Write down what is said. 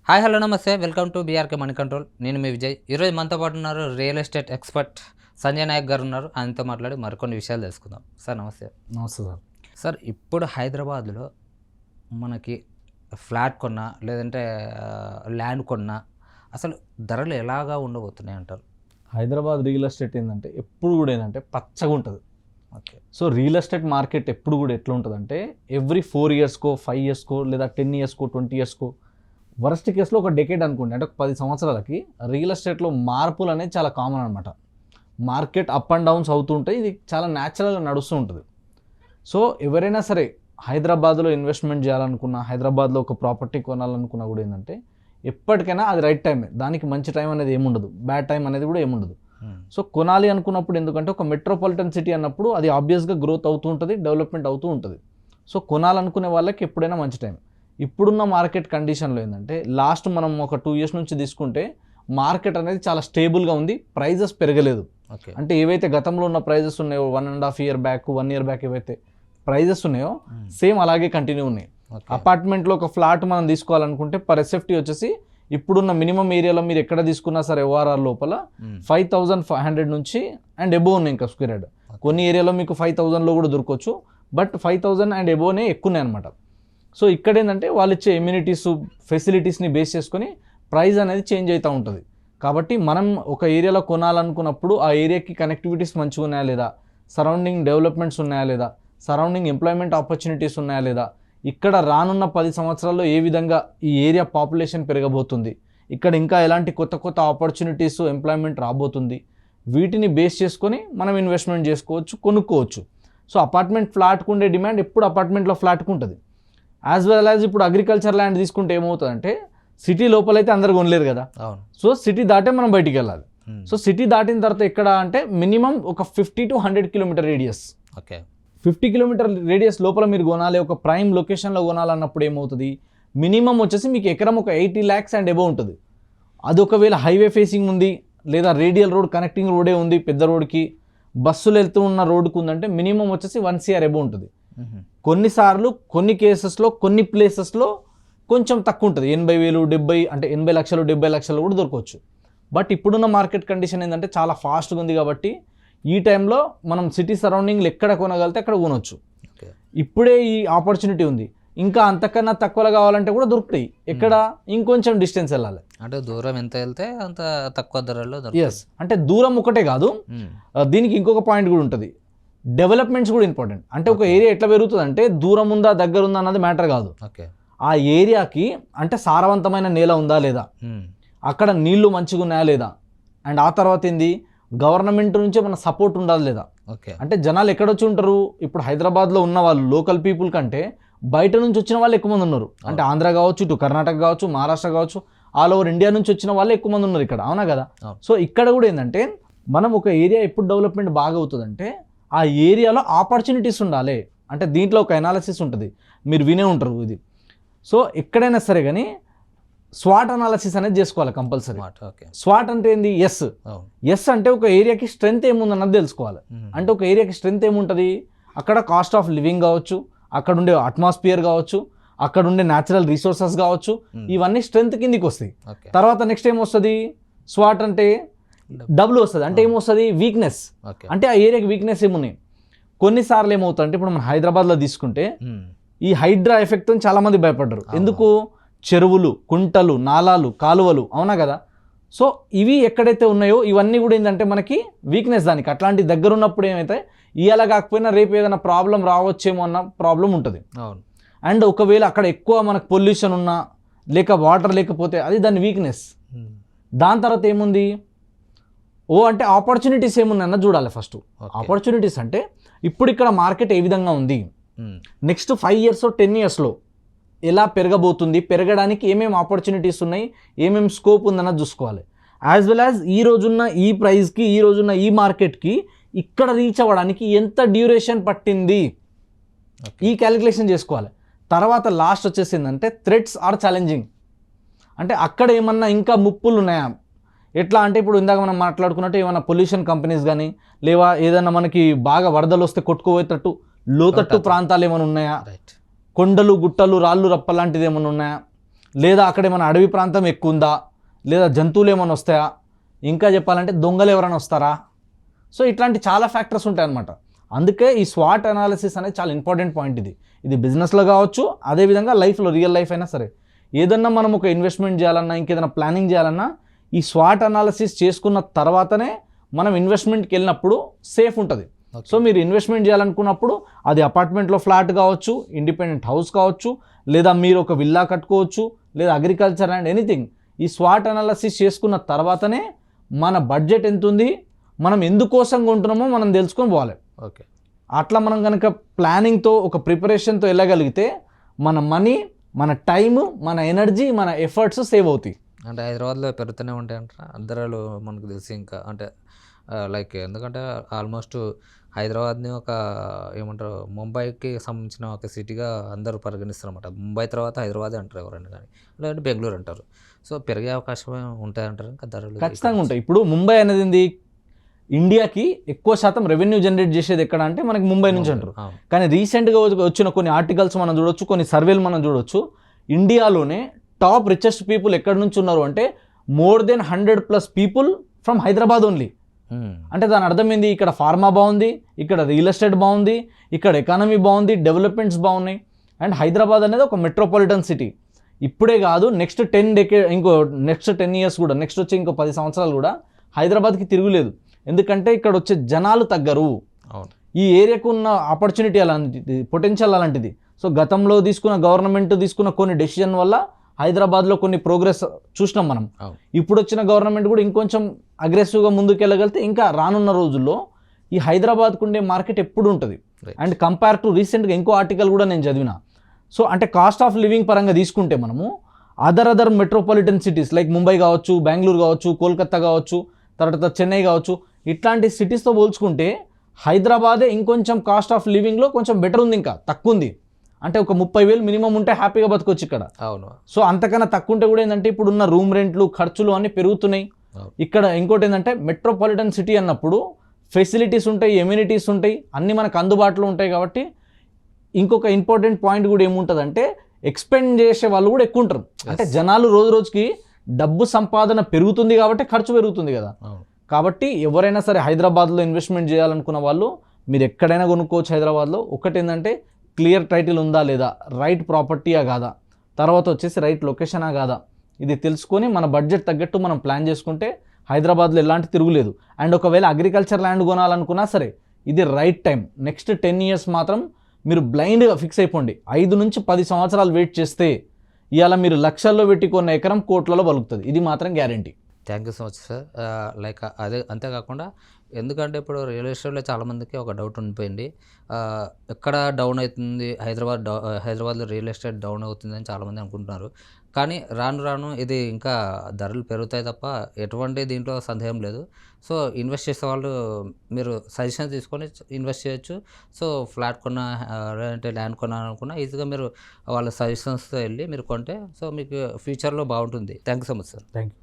Hi hello నమస్తే welcome to BRK money control. నేను మీ విజయ్. ఈరోజు మనతో పాటు ఉన్నారు real estate expert Sanjay Nayak గారు ఉన్నారు. ఆయనతో మాట్లాడి మరికొన్ని విషయాలు తెలుసుకుందాం. సార్ నమస్తే. నమస్తే సార్. సార్ ఇప్పుడు హైదరాబాద్లో మనకి ఫ్లాట్ కొన్నా లేదంటే ల్యాండ్ కొన్నా అసలు ధరలు ఎలాగా ఉండబోతున్నాయి అంటారు? హైదరాబాద్ రియల్ ఎస్టేట్ ఏంటంటే ఎప్పుడు కూడా ఏంటంటే పచ్చగా ఉంటుంది. Okay. So real estate market ఎప్పుడు కూడా ఎట్లా ఉంటుందంటే ఎవ్రీ 4 ఇయర్స్కో 5 ఇయర్స్కో లేదా 10 ఇయర్స్కో 20 ఇయర్స్కో వరస్ట్ కేసులో ఒక డెకేడ్ అనుకోండి, అంటే ఒక 10 సంవత్సరాలకి రియల్ ఎస్టేట్లో మార్పులు అనేది చాలా కామన్ అనమాట. మార్కెట్ అప్ అండ్ డౌన్స్ అవుతూ ఉంటాయి. ఇది చాలా న్యాచురల్గా నడుస్తూ ఉంటుంది. సో ఎవరైనా సరే హైదరాబాద్లో ఇన్వెస్ట్మెంట్ చేయాలనుకున్నా, హైదరాబాద్లో ఒక ప్రాపర్టీ కొనాలనుకున్నా కూడా ఏంటంటే ఎప్పటికైనా అది రైట్ టైమే. దానికి మంచి టైం అనేది ఏముండదు, బ్యాడ్ టైం అనేది కూడా ఏముండదు. సో కొనాలి అనుకున్నప్పుడు ఎందుకంటే ఒక మెట్రోపాలిటన్ సిటీ అన్నప్పుడు అది ఆబ్వియస్గా గ్రోత్ అవుతూ ఉంటుంది, డెవలప్మెంట్ అవుతూ ఉంటుంది. సో కొనాలనుకునే వాళ్ళకి ఎప్పుడైనా మంచి టైం. ఇప్పుడున్న మార్కెట్ కండిషన్లో ఏంటంటే లాస్ట్ మనం ఒక 2 ఇయర్స్ నుంచి తీసుకుంటే మార్కెట్ అనేది చాలా స్టేబుల్గా ఉంది, ప్రైజెస్ పెరగలేదు. అంటే ఏవైతే గతంలో ఉన్న ప్రైజెస్ ఉన్నాయో 1.5 ఇయర్ బ్యాక్ 1 ఇయర్ బ్యాక్ ఏవైతే ప్రైజెస్ ఉన్నాయో సేమ్ అలాగే కంటిన్యూ ఉన్నాయి. అపార్ట్మెంట్లో ఒక ఫ్లాట్ మనం తీసుకోవాలనుకుంటే పర్ ఎస్ఎఫ్టీ వచ్చేసి ఇప్పుడున్న మినిమం ఏరియాలో మీరు ఎక్కడ తీసుకున్నా సరే ఓఆర్ఆర్ లోపల 5,500 నుంచి అండ్ ఎబోవ్ ఉన్నాయి ఇంకా స్క్వేర్ యార్డ్. కొన్ని ఏరియాలో మీకు 5,000లో కూడా దొరకవచ్చు, బట్ 5,000 అండ్ ఎబోవ్నే ఎక్కువ ఉన్నాయి అనమాట. సో ఇక్కడ ఏంటంటే వాళ్ళు ఇచ్చే ఇమ్యూనిటీస్ ఫెసిలిటీస్ని బేస్ చేసుకొని ప్రైస్ అనేది చేంజ్ అవుతూ ఉంటుంది. కాబట్టి మనం ఒక ఏరియాలో కొనాలనుకున్నప్పుడు ఆ ఏరియాకి కనెక్టివిటీస్ మంచిగా ఉన్నాయా లేదా, సరౌండింగ్ డెవలప్మెంట్స్ ఉన్నాయా లేదా, సరౌండింగ్ ఎంప్లాయ్మెంట్ ఆపర్చునిటీస్ ఉన్నాయా లేదా, ఇక్కడ రానున్న 10 సంవత్సరాల్లో ఏ విధంగా ఈ ఏరియా పాపులేషన్ పెరగబోతుంది, ఇక్కడ ఇంకా ఎలాంటి కొత్త కొత్త ఆపర్చునిటీస్ ఎంప్లాయ్మెంట్ రాబోతుంది, వీటిని బేస్ చేసుకొని మనం ఇన్వెస్ట్మెంట్ చేసుకోవచ్చు, కొనుక్కోవచ్చు. సో అపార్ట్మెంట్ ఫ్లాట్కు ఉండే డిమాండ్ ఎప్పుడు అపార్ట్మెంట్లో ఫ్లాట్కు ఉంటుంది. యాజ్ వెల్ యాజ్ ఇప్పుడు అగ్రికల్చర్ ల్యాండ్ తీసుకుంటే ఏమవుతుందంటే సిటీ లోపలైతే అందరు కొనలేరు కదా. సో సిటీ దాటే మనం బయటికి వెళ్ళాలి. సో సిటీ దాటిన తర్వాత ఎక్కడ అంటే మినిమం ఒక 50 to 100 kilometre radius. Okay. 50 kilometre radius లోపల మీరు కొనాలి, ఒక ప్రైమ్ లొకేషన్లో కొనాలన్నప్పుడు ఏమవుతుంది, మినిమం వచ్చేసి మీకు ఎకరం ఒక 80 lakhs అండ్ ఎబో ఉంటుంది. అది ఒకవేళ హైవే ఫేసింగ్ ఉంది లేదా రేడియల్ రోడ్ కనెక్టింగ్ రోడే ఉంది, పెద్ద రోడ్కి బస్సులు వెళ్తూ ఉన్న రోడ్డుకు ఉందంటే మినిమం వచ్చేసి 1 CR ఎబో ఉంటుంది. కొన్నిసార్లు కొన్ని కేసెస్లో కొన్ని ప్లేసెస్లో కొంచెం తక్కువ ఉంటుంది, 80,000 70 అంటే 80 లక్షలు 70 లక్షలు కూడా దొరకవచ్చు. బట్ ఇప్పుడున్న మార్కెట్ కండిషన్ ఏంటంటే చాలా ఫాస్ట్గా ఉంది కాబట్టి ఈ టైంలో మనం సిటీ సరౌండింగ్లు ఎక్కడ కొనగలితే అక్కడ కొనవచ్చు. ఇప్పుడే ఈ ఆపర్చునిటీ ఉంది. ఇంకా అంతకన్నా తక్కువలో కావాలంటే కూడా దొరుకుతాయి. ఎక్కడ ఇంకొంచెం డిస్టెన్స్ వెళ్ళాలి, అంటే దూరం ఎంత వెళ్తే అంత తక్కువ ధరలో. ఎస్, అంటే దూరం ఒకటే కాదు, దీనికి ఇంకొక పాయింట్ కూడా ఉంటుంది, డెవలప్మెంట్స్ కూడా ఇంపార్టెంట్. అంటే ఒక ఏరియా ఎట్లా పెరుగుతుంది అంటే దూరం ఉందా దగ్గర ఉందా అన్నది మ్యాటర్ కాదు. ఆ ఏరియాకి అంటే సారవంతమైన నేల ఉందా లేదా, అక్కడ నీళ్లు మంచిగా ఉన్నాయా లేదా, అండ్ ఆ తర్వాత ఏంది గవర్నమెంట్ నుంచే మన సపోర్ట్ ఉండాలి లేదా. అంటే జనాలు ఎక్కడొచ్చి ఉంటారు, ఇప్పుడు హైదరాబాద్లో ఉన్న వాళ్ళు లోకల్ పీపుల్ కంటే బయట నుంచి వచ్చిన వాళ్ళు ఎక్కువ మంది ఉన్నారు. అంటే ఆంధ్ర కావచ్చు, ఇటు కర్ణాటక కావచ్చు, మహారాష్ట్ర కావచ్చు, ఆల్ ఓవర్ ఇండియా నుంచి వచ్చిన వాళ్ళు ఎక్కువ మంది ఉన్నారు ఇక్కడ, అవునా కదా. సో ఇక్కడ కూడా ఏంటంటే మనం ఒక ఏరియా ఎప్పుడు డెవలప్మెంట్ బాగా అవుతుందంటే ఆ ఏరియాలో ఆపర్చునిటీస్ ఉండాలి. అంటే దీంట్లో ఒక అనాలిసిస్ ఉంటుంది, మీరు వినే ఉంటారు ఇది. సో ఎక్కడైనా సరే కానీ స్వాట్ అనాలిసిస్ అనేది చేసుకోవాలి కంపల్సరీ. స్వాట్ అంటే ఏంది, ఎస్ అంటే ఒక ఏరియాకి స్ట్రెంత్ ఏముందన్నది తెలుసుకోవాలి. అంటే ఒక ఏరియాకి స్ట్రెంత్ ఏముంటుంది, అక్కడ కాస్ట్ ఆఫ్ లివింగ్ కావచ్చు, అక్కడ ఉండే అట్మాస్ఫియర్ కావచ్చు, అక్కడ ఉండే న్యాచురల్ రిసోర్సెస్ కావచ్చు, ఇవన్నీ స్ట్రెంత్ కిందికి వస్తాయి. తర్వాత నెక్స్ట్ ఏమొస్తుంది, స్వాట్ అంటే డబుల్ వస్తుంది. అంటే ఏమొస్తుంది, వీక్నెస్. అంటే ఆ ఏరియాకి వీక్నెస్ ఏమున్నాయి. కొన్నిసార్లు ఏమవుతుంది అంటే ఇప్పుడు మనం హైదరాబాద్లో తీసుకుంటే ఈ హైడ్రా ఎఫెక్ట్ అని చాలామంది భయపడ్డారు. ఎందుకు, చెరువులు, కుంటలు, నాలాలు, కాలువలు, అవునా కదా. సో ఇవి ఎక్కడైతే ఉన్నాయో ఇవన్నీ కూడా ఏంటంటే మనకి వీక్నెస్. దానికి అట్లాంటి దగ్గర ఉన్నప్పుడు ఏమైతే ఇవాళ కాకపోయినా రేపు ఏదైనా ప్రాబ్లం రావచ్చేమో అన్న ప్రాబ్లం ఉంటుంది. అండ్ ఒకవేళ అక్కడ ఎక్కువ మనకు పొల్యూషన్ ఉన్నా లేక వాటర్ లేకపోతే అది దాని వీక్నెస్. దాని తర్వాత ఏముంది, అంటే ఆపర్చునిటీస్ ఏమున్నాయన్న చూడాలి ఫస్ట్. ఆపర్చునిటీస్ అంటే ఇప్పుడు ఇక్కడ మార్కెట్ ఏ విధంగా ఉంది, నెక్స్ట్ 5 years 10 yearsలో ఎలా పెరగబోతుంది, పెరగడానికి ఏమేమి ఆపర్చునిటీస్ ఉన్నాయి, ఏమేమి స్కోప్ ఉందన్నది చూసుకోవాలి. యాజ్ వెల్ యాజ్ ఈ రోజున్న ఈ ప్రైస్కి ఈ రోజున్న ఈ మార్కెట్కి ఇక్కడ రీచ్ అవ్వడానికి ఎంత డ్యూరేషన్ పట్టింది, ఈ క్యాలిక్యులేషన్ చేసుకోవాలి. తర్వాత లాస్ట్ వచ్చేసిందంటే థ్రెట్స్ ఆర్ ఛాలెంజింగ్. అంటే అక్కడ ఏమన్నా ఇంకా ముప్పులు ఉన్నాయా, ఎట్లా అంటే ఇప్పుడు ఇందాక మనం మాట్లాడుకున్నట్టు ఏమైనా పొల్యూషన్ కంపెనీస్ కానీ లేవా ఏదైనా మనకి బాగా వరదలు వస్తే కొట్టుకుపోయేటట్టు లోతట్టు ప్రాంతాలు ఏమైనా ఉన్నాయా, కొండలు గుట్టలు రాళ్ళు రప్ప లాంటిది ఏమైనా ఉన్నాయా, లేదా అక్కడ ఏమైనా అడవి ప్రాంతం ఎక్కువ ఉందా, లేదా జంతువులు ఏమైనా వస్తాయా, ఇంకా చెప్పాలంటే దొంగలు ఎవరైనా వస్తారా. సో ఇట్లాంటి చాలా ఫ్యాక్టర్స్ ఉంటాయి అన్నమాట. అందుకే ఈ స్వాట్ అనాలిసిస్ అనేది చాలా ఇంపార్టెంట్ పాయింట్. ఇది బిజినెస్లో కావచ్చు, అదేవిధంగా లైఫ్లో, రియల్ లైఫ్ అయినా సరే. ఏదన్నా మనం ఒక ఇన్వెస్ట్మెంట్ చేయాలన్నా, ఇంకేదైనా ప్లానింగ్ చేయాలన్నా ఈ స్వాట్ అనాలిసిస్ చేసుకున్న తర్వాతనే మనం ఇన్వెస్ట్మెంట్కి వెళ్ళినప్పుడు సేఫ్ ఉంటుంది. సో మీరు ఇన్వెస్ట్మెంట్ చేయాలనుకున్నప్పుడు అది అపార్ట్మెంట్లో ఫ్లాట్ కావచ్చు, ఇండిపెండెంట్ హౌస్ కావచ్చు, లేదా మీరు ఒక విల్లా కట్టుకోవచ్చు, లేదా అగ్రికల్చర్ అండ్ ఎనీథింగ్. ఈ స్వాట్ అనాలిసిస్ చేసుకున్న తర్వాతనే మన బడ్జెట్ ఎంత ఉంది, మనం ఎందుకోసం కొంటున్నామో మనం తెలుసుకొని పోవాలి. ఓకే, అట్లా మనం కనుక ప్లానింగ్తో, ఒక ప్రిపరేషన్తో వెళ్ళగలిగితే మన మనీ, మన టైము, మన ఎనర్జీ, మన ఎఫర్ట్స్ సేవ్ అవుతాయి. అంటే హైదరాబాద్లో పెరుగుతూనే ఉంటాయి అంటారా ధరలు? మనకు తెలిసి ఇంకా అంటే లైక్ ఎందుకంటే ఆల్మోస్ట్ హైదరాబాద్ని ఒక ఏమంటారు ముంబైకి సంబంధించిన ఒక సిటీగా అందరూ పరిగణిస్తారు అనమాట. ముంబై తర్వాత హైదరాబాద్ అంటారు ఎవరైనా కానీ, లేదంటే బెంగళూరు అంటారు. సో పెరిగే అవకాశం ఉంటాయంటారు ఇంకా ధరలు? ఖచ్చితంగా ఉంటాయి. ఇప్పుడు ముంబై అనేది ఏంది, ఇండియాకి ఎక్కువ శాతం రెవెన్యూ జనరేట్ చేసేది ఎక్కడ అంటే మనకి ముంబై నుంచి అంటారు. కానీ రీసెంట్గా వచ్చిన కొన్ని ఆర్టికల్స్ మనం చూడొచ్చు, కొన్ని సర్వేలు మనం చూడొచ్చు. ఇండియాలోనే టాప్ రిచెస్ట్ పీపుల్ ఎక్కడి నుంచి ఉన్నారు అంటే more than 100+ people from Hyderabad only. అంటే దాని అర్థం ఏంది, ఇక్కడ ఫార్మా బాగుంది, ఇక్కడ రియల్ ఎస్టేట్ బాగుంది, ఇక్కడ ఎకానమీ బాగుంది, డెవలప్మెంట్స్ బాగున్నాయి. అండ్ హైదరాబాద్ అనేది ఒక మెట్రోపాలిటన్ సిటీ. ఇప్పుడే కాదు, నెక్స్ట్ 10 years కూడా, నెక్స్ట్ వచ్చే ఇంకో 10 సంవత్సరాలు కూడా హైదరాబాద్కి తిరుగులేదు. ఎందుకంటే ఇక్కడ వచ్చే జనాలు తగ్గరు. ఈ ఏరియాకు ఉన్న ఆపర్చునిటీ అలాంటిది, పొటెన్షియల్ అలాంటిది. సో గతంలో గవర్నమెంట్ తీసుకున్న కొన్ని డెసిషన్ వల్ల హైదరాబాద్లో కొన్ని ప్రోగ్రెస్ చూసినాం మనం. ఇప్పుడు వచ్చిన గవర్నమెంట్ కూడా ఇంకొంచెం అగ్రెసివ్గా ముందుకు వెళ్ళగలిగితే ఇంకా రానున్న రోజుల్లో ఈ హైదరాబాద్కు ఉండే మార్కెట్ ఎప్పుడు ఉంటుంది. అండ్ కంపేర్ టు రీసెంట్గా ఇంకో ఆర్టికల్ కూడా నేను చదివిన. సో అంటే కాస్ట్ ఆఫ్ లివింగ్ పరంగా తీసుకుంటే మనము other metropolitan cities like Mumbai కావచ్చు, బెంగళూరు కావచ్చు, కోల్కతా కావచ్చు, తర్వాత చెన్నై కావచ్చు, ఇట్లాంటి సిటీస్తో పోల్చుకుంటే హైదరాబాదే ఇంకొంచెం కాస్ట్ ఆఫ్ లివింగ్లో కొంచెం బెటర్ ఉంది, ఇంకా తక్కువ ఉంది. అంటే ఒక 30,000 మినిమం ఉంటే హ్యాపీగా బతకొచ్చు ఇక్కడ. అవును. సో అంతకన్నా తక్కువ ఉంటే కూడా ఏంటంటే ఇప్పుడున్న రూమ్ రెంట్లు, ఖర్చులు అన్నీ పెరుగుతున్నాయి. ఇక్కడ ఇంకోటి ఏంటంటే మెట్రోపాలిటన్ సిటీ అన్నప్పుడు ఫెసిలిటీస్ ఉంటాయి, ఎమ్యూనిటీస్ ఉంటాయి, అన్నీ మనకు అందుబాటులో ఉంటాయి. కాబట్టి ఇంకొక ఇంపార్టెంట్ పాయింట్ కూడా ఏముంటుందంటే ఎక్స్పెండ్ చేసే వాళ్ళు కూడా ఎక్కువ ఉంటారు. అంటే జనాలు రోజు రోజుకి డబ్బు సంపాదన పెరుగుతుంది కాబట్టి ఖర్చు పెరుగుతుంది కదా. కాబట్టి ఎవరైనా సరే హైదరాబాద్లో ఇన్వెస్ట్మెంట్ చేయాలనుకున్న వాళ్ళు మీరు ఎక్కడైనా కొనుక్కోవచ్చు హైదరాబాద్లో. ఒకటి ఏంటంటే క్లియర్ టైటిల్ ఉందా లేదా, రైట్ ప్రాపర్టీయా కాదా, తర్వాత వచ్చేసి రైట్ లొకేషనా కాదా, ఇది తెలుసుకొని మన బడ్జెట్ తగ్గట్టు మనం ప్లాన్ చేసుకుంటే హైదరాబాద్లో ఎలాంటి తిరుగులేదు. అండ్ ఒకవేళ అగ్రికల్చర్ ల్యాండ్ కొనాలనుకున్నా సరే ఇది రైట్ టైం. నెక్స్ట్ 10 years మాత్రం మీరు బ్లైండ్గా ఫిక్స్ అయిపోండి. 5 నుంచి 10 సంవత్సరాలు వెయిట్ చేస్తే ఇవాళ మీరు లక్షల్లో పెట్టి కొన్న ఎకరం కోట్లలో బలుకుతుంది. ఇది మాత్రం guarantee. Thank you so much sir. Like అదే అంతేకాకుండా ఎందుకంటే ఇప్పుడు రియల్ ఎస్టేట్లో చాలామందికి ఒక డౌట్ ఉండిపోయింది, ఎక్కడ డౌన్ అవుతుంది, హైదరాబాద్లో రియల్ ఎస్టేట్ డౌన్ అవుతుందని చాలామంది అనుకుంటున్నారు. కానీ రాను రాను ఇది ఇంకా ధరలు పెరుగుతాయి తప్ప ఎటువంటి దీంట్లో సందేహం లేదు. సో ఇన్వెస్ట్ చేసే వాళ్ళు మీరు సజెషన్ తీసుకొని ఇన్వెస్ట్ చేయొచ్చు. సో ఫ్లాట్ కొన్నా లేదంటే ల్యాండ్ కొనాలనుకున్నా ఈజీగా మీరు వాళ్ళ సజెషన్స్తో వెళ్ళి మీరు కొంటే సో మీకు ఫ్యూచర్లో బాగుంటుంది. Thank you so much sir. Thank you.